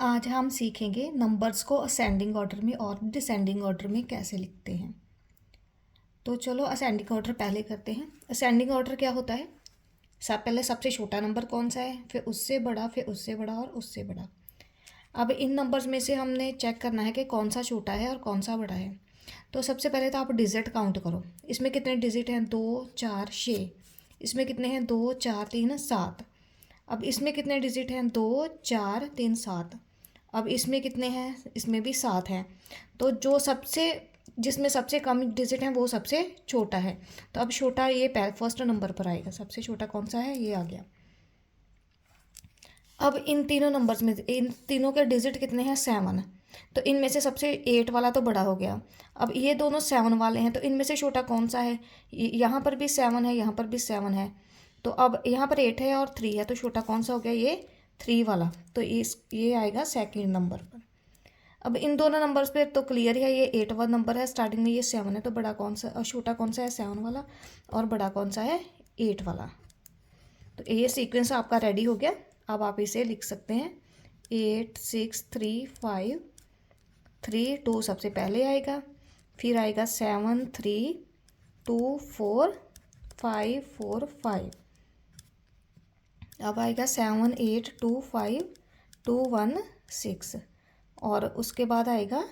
आज हम सीखेंगे नंबर्स को असेंडिंग ऑर्डर में और डिसेंडिंग ऑर्डर में कैसे लिखते हैं। तो चलो असेंडिंग ऑर्डर पहले करते हैं। असेंडिंग ऑर्डर क्या होता है? पहले सबसे छोटा नंबर कौन सा है, फिर उससे बड़ा, फिर उससे बड़ा और उससे बड़ा। अब इन नंबर्स में से हमने चेक करना है कि कौन सा छोटा है और कौन सा बड़ा है। तो सबसे पहले तो आप डिजिट काउंट करो। इसमें कितने डिजिट हैं? 2 4 6। इसमें कितने हैं? 2 4 3 7। अब इसमें कितने डिजिट हैं? 2 4 3 7। अब इसमें कितने हैं? इसमें भी 7 हैं। तो जो सबसे जिसमें सबसे कम डिजिट हैं वो सबसे छोटा है। तो अब छोटा ये फर्स्ट नंबर पर आएगा। सबसे छोटा कौन सा है? ये आ गया। अब इन तीनों नंबर्स में इन तीनों के डिजिट कितने हैं? 7। तो इनमें से सबसे 8 वाला तो बड़ा हो गया। अब ये दोनों 7 वाले हैं, तो इनमें से छोटा कौन सा है? यहाँ पर भी 7 है, यहाँ पर भी 7 है। तो अब यहाँ पर 8 है और 3 है, तो छोटा कौन सा हो गया? ये 3 वाला। तो ये आएगा सेकेंड नंबर पर। अब इन दोनों नंबर्स पे तो क्लियर है, ये 8 वाला नंबर है, स्टार्टिंग में ये 7 है, तो बड़ा कौन सा और छोटा कौन सा है? 7 वाला। और बड़ा कौन सा है? 8 वाला। तो ये सीक्वेंस आपका रेडी हो गया। अब आप इसे लिख सकते हैं। 8 6 3 5 3 2 सबसे पहले आएगा, फिर आएगा 7 3 2 4 5 4 5। अब आएगा 7 8 2 5 2 1 6। और उसके बाद आएगा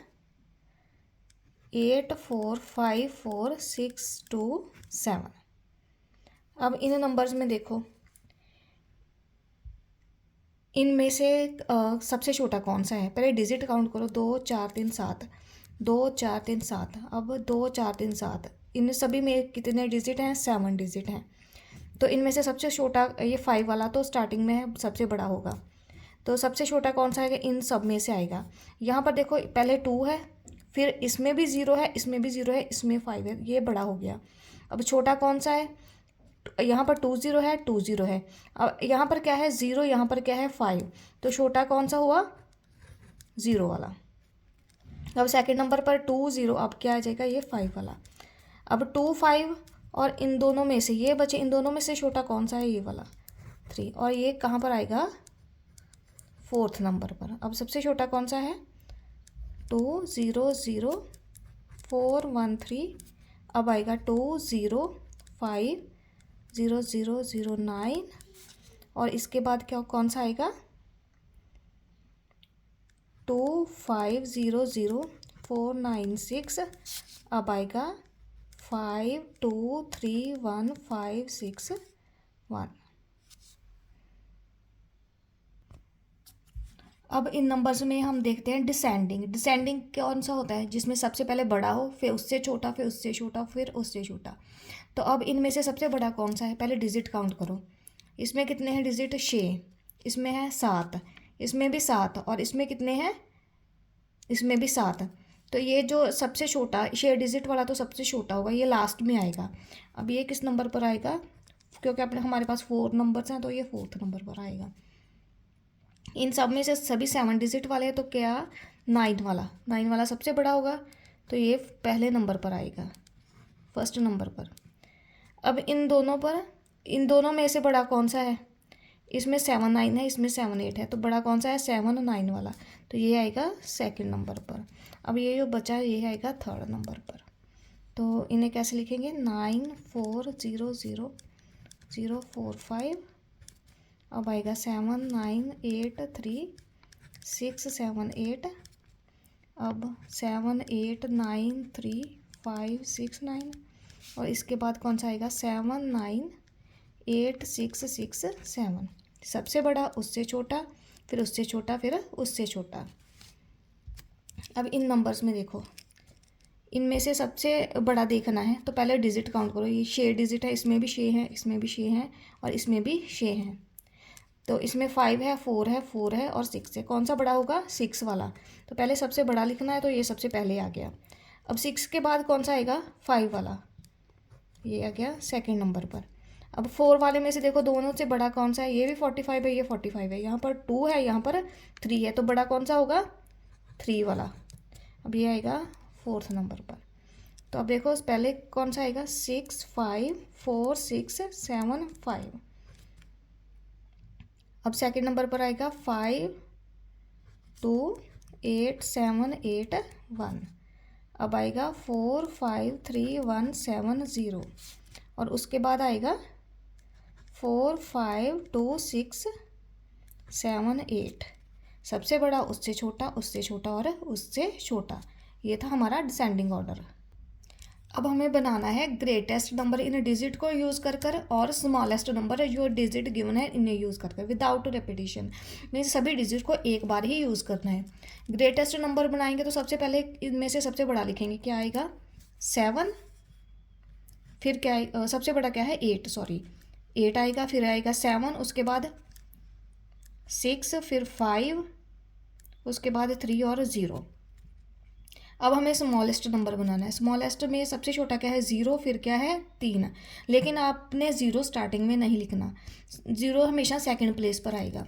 8 4 5 4 6 2 7। अब इन नंबर्स में देखो, इनमें से सबसे छोटा कौन सा है? पहले डिजिट काउंट करो। 2 4 3 7, 2 4 3 7। अब 2 4 3 7, इन सभी में कितने डिजिट हैं? 7 डिजिट हैं। तो इनमें से सबसे छोटा ये 5 वाला तो स्टार्टिंग में है, सबसे बड़ा होगा। तो सबसे छोटा कौन सा है? इन सब में से आएगा। यहाँ पर देखो, पहले 2 है, फिर इसमें भी 0 है, इसमें भी 0 है, इसमें 5 है, ये बड़ा हो गया। अब छोटा कौन सा है? यहाँ पर 2 0 है, 2 0 है। अब यहाँ पर क्या है? 0। यहाँ पर क्या है? 5। तो छोटा कौन सा हुआ? 0 वाला। अब सेकंड नंबर पर 2 0, अब क्या आ जाएगा? ये 5 वाला। अब 2 5 और इन दोनों में से ये बचे, इन दोनों में से छोटा कौन सा है? ये वाला 3। और ये कहाँ पर आएगा? फोर्थ नंबर पर। अब सबसे छोटा कौन सा है? 2 0 0 4 1 3। अब आएगा 2 0 5 0 0 0 9। और इसके बाद क्या कौन सा आएगा? 2 5 0 0 4 9 6। अब आएगा 5 2 3 1 5 6 1। अब इन नंबर्स में हम देखते हैं डिसेंडिंग। डिसेंडिंग कौन सा होता है? जिसमें सबसे पहले बड़ा हो, फिर उससे छोटा, फिर उससे छोटा, फिर उससे छोटा। तो अब इनमें से सबसे बड़ा कौन सा है? पहले डिजिट काउंट करो। इसमें कितने हैं डिजिट? 6। इसमें है 7, इसमें भी 7, और इसमें कितने हैं? इसमें भी 7। तो ये जो सबसे छोटा 6 डिजिट वाला तो सबसे छोटा होगा, ये लास्ट में आएगा। अब ये किस नंबर पर आएगा? क्योंकि अपने हमारे पास 4 नंबर्स हैं, तो ये 4th नंबर पर आएगा। इन सब में से सभी 7 डिजिट वाले हैं, तो क्या? 9 वाला सबसे बड़ा होगा, तो ये पहले नंबर पर आएगा, फर्स्ट नंबर पर। अब इन दोनों में से बड़ा कौन सा है? इसमें 7 9 है, इसमें 7 8 है, तो बड़ा कौन सा है? 7 9 वाला। तो ये आएगा सेकंड नंबर पर। अब ये जो बचा है ये आएगा थर्ड नंबर पर। तो इन्हें कैसे लिखेंगे? 9 4 0 0 0 4 5। अब आएगा 7 9 8 3 6 7 8। अब 7 8 9 3 5 6 9। और इसके बाद कौन सा आएगा? 7 9 8 6 6 7। सबसे बड़ा, उससे छोटा, फिर उससे छोटा, फिर उससे छोटा। अब इन नंबर्स में देखो, इनमें से सबसे बड़ा देखना है, तो पहले डिजिट काउंट करो। ये 6 डिजिट है, इसमें भी 6 है, इसमें भी 6 है, और इसमें भी 6 है। तो इसमें 5 है, 4 है, 4 है और 6 है। कौन सा बड़ा होगा? 6 वाला। तो पहले सबसे बड़ा लिखना है, तो ये सबसे पहले आ गया। अब 6 के बाद कौन सा आएगा? 5 वाला, ये आ गया सेकंड नंबर पर। अब 4 वाले में से देखो, दोनों से बड़ा कौन सा है? ये भी 45 है, ये 45 है। यहाँ पर 2 है, यहाँ पर 3 है, तो बड़ा कौन सा होगा? 3 वाला। अब ये आएगा फोर्थ नंबर पर। तो अब देखो, पहले कौन सा आएगा? 6 5 4 6 7 5। अब सेकंड नंबर पर आएगा 5 28781। अब आएगा 453170 और उसके बाद आएगा 452678। सबसे बड़ा, उससे छोटा, उससे छोटा और उससे छोटा। ये था हमारा डिसेंडिंग ऑर्डर। अब हमें बनाना है ग्रेटेस्ट नंबर इन डिजिट को यूज़ कर कर और स्मॉलेस्ट नंबर जो डिजिट गिवन है इन्हें यूज़ कर कर विदाउट रेपिटेशन। मीन सभी डिजिट को एक बार ही यूज़ करना है। ग्रेटेस्ट नंबर बनाएंगे तो सबसे पहले इनमें से सबसे बड़ा लिखेंगे, क्या आएगा 7, फिर क्या आएगा, सबसे बड़ा क्या है 8, सॉरी 8 आएगा, फिर आएगा 7, उसके बाद 6, फिर 5, उसके बाद 3 और 0। अब हमें स्मॉलेस्ट नंबर बनाना है। स्मॉलेस्ट में सबसे छोटा क्या है 0, फिर क्या है 3। लेकिन आपने 0 स्टार्टिंग में नहीं लिखना, 0 हमेशा सेकंड प्लेस पर आएगा।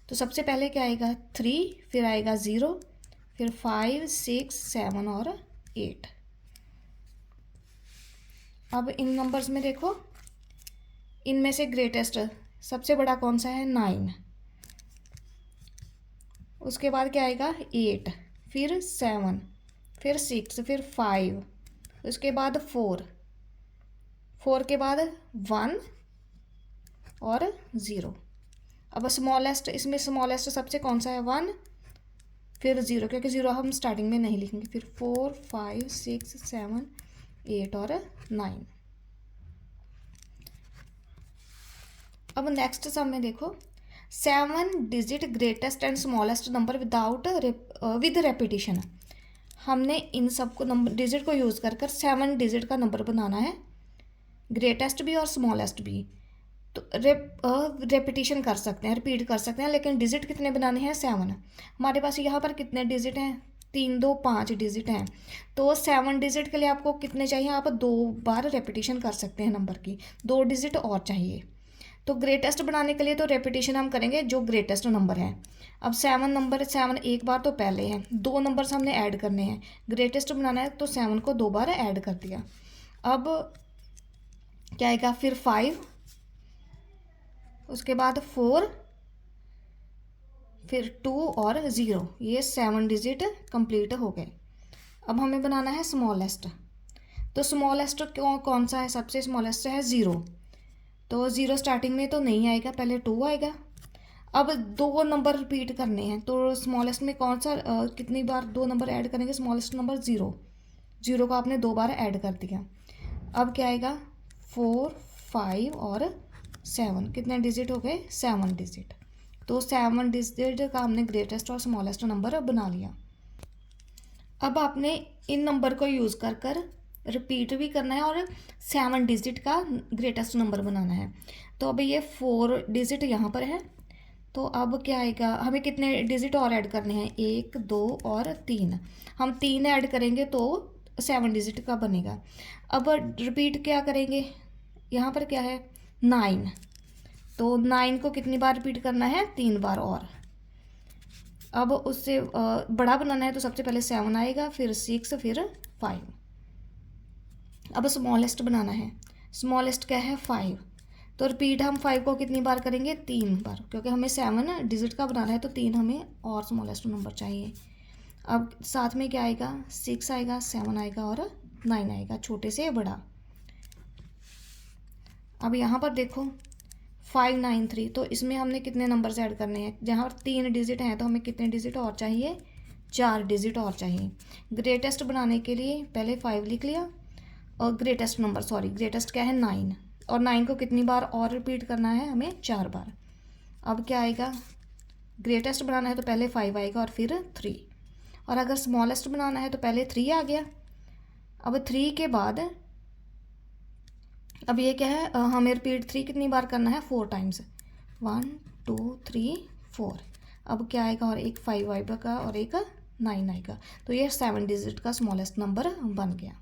तो सबसे पहले क्या आएगा 3, फिर आएगा 0, फिर 5, 6, 7 और 8। अब इन नंबर्स में देखो, इनमें से ग्रेटेस्ट सबसे बड़ा कौन सा है 9, उसके बाद क्या आएगा 8, फिर 7, फिर 6, फिर 5, उसके बाद 4, 4 के बाद 1 और 0। अब स्मॉलेस्ट, इसमें स्मॉलेस्ट सबसे कौन सा है 1, फिर 0, क्योंकि 0 हम स्टार्टिंग में नहीं लिखेंगे, फिर 4, 5, 6, 7, 8 और 9। अब नेक्स्ट सम में देखो, 7 digit greatest and smallest number without with repetition. हमने इन सबको नंबर डिजिट को यूज़ कर कर 7 डिजिट का नंबर बनाना है, ग्रेटेस्ट भी और स्मॉलेस्ट भी। तो रेपिटेशन कर सकते हैं, रिपीट कर सकते हैं, लेकिन डिजिट कितने बनाने हैं 7। हमारे पास यहाँ पर कितने डिजिट हैं 3, 2, 5 डिजिट हैं। तो 7 डिजिट के लिए आपको कितने चाहिए, आप 2 बार रेपिटेशन कर सकते हैं नंबर की, 2 डिजिट और चाहिए। तो ग्रेटेस्ट बनाने के लिए तो रेपिटेशन हम करेंगे जो ग्रेटेस्ट नंबर है। अब 7 नंबर, 7 एक बार तो पहले है, 2 नंबर्स हमने ऐड करने हैं। ग्रेटेस्ट बनाना है तो 7 को 2 बार ऐड कर दिया। अब क्या आएगा, फिर 5, उसके बाद 4, फिर 2 और 0। ये 7 डिजिट कंप्लीट हो गए। अब हमें बनाना है स्मॉलेस्ट। तो स्मॉलेस्ट कौन सा है, सबसे स्मॉलेस्ट है 0। तो 0 स्टार्टिंग में तो नहीं आएगा, पहले 2 आएगा। अब 2 नंबर रिपीट करने हैं, तो स्मॉलेस्ट में कौन सा कितनी बार 2 नंबर ऐड करेंगे, स्मॉलेस्ट नंबर 0। 0 को आपने 2 बार ऐड कर दिया। अब क्या आएगा 4, 5 और 7, कितने डिजिट हो गए 7 डिजिट। तो 7 डिजिट का हमने ग्रेटेस्ट और स्मॉलेस्ट नंबर बना लिया। अब आपने इन नंबर को यूज़ कर कर रिपीट भी करना है और 7 डिजिट का ग्रेटेस्ट नंबर बनाना है। तो अब ये 4 डिजिट यहाँ पर है, तो अब क्या आएगा, हमें कितने डिजिट और ऐड करने हैं 1, 2 और 3। हम 3 ऐड करेंगे तो 7 डिजिट का बनेगा। अब रिपीट क्या करेंगे, यहाँ पर क्या है 9, तो 9 को कितनी बार रिपीट करना है 3 बार और। अब उससे बड़ा बनाना है तो सबसे पहले 7 आएगा, फिर 6, फिर 5। अब स्मॉलेस्ट बनाना है, स्मॉलेस्ट क्या है 5। तो रिपीट हम 5 को कितनी बार करेंगे 3 बार, क्योंकि हमें 7 डिजिट का बनाना है तो 3 हमें और स्मॉलेस्ट नंबर चाहिए। अब साथ में क्या आएगा 6 आएगा, 7 आएगा और 9 आएगा, छोटे से बड़ा। अब यहाँ पर देखो 593, तो इसमें हमने कितने नंबर्स ऐड करने हैं, जहाँ पर 3 डिजिट हैं तो हमें कितने डिजिट और चाहिए 4 डिजिट और चाहिए। ग्रेटेस्ट बनाने के लिए पहले 5 लिख लिया और ग्रेटेस्ट नंबर, सॉरी ग्रेटेस्ट क्या है 9, और 9 को कितनी बार और रिपीट करना है हमें 4 बार। अब क्या आएगा, ग्रेटेस्ट बनाना है तो पहले 5 आएगा और फिर 3, और अगर स्मॉलेस्ट बनाना है तो पहले 3 आ गया। अब 3 के बाद अब ये क्या है, हमें रिपीट 3 कितनी बार करना है 4 टाइम्स, 1, 2, 3, 4। अब क्या आएगा, और एक 5 आएगा और एक 9 आएगा। तो ये 7 डिजिट का स्मॉलेस्ट नंबर बन गया।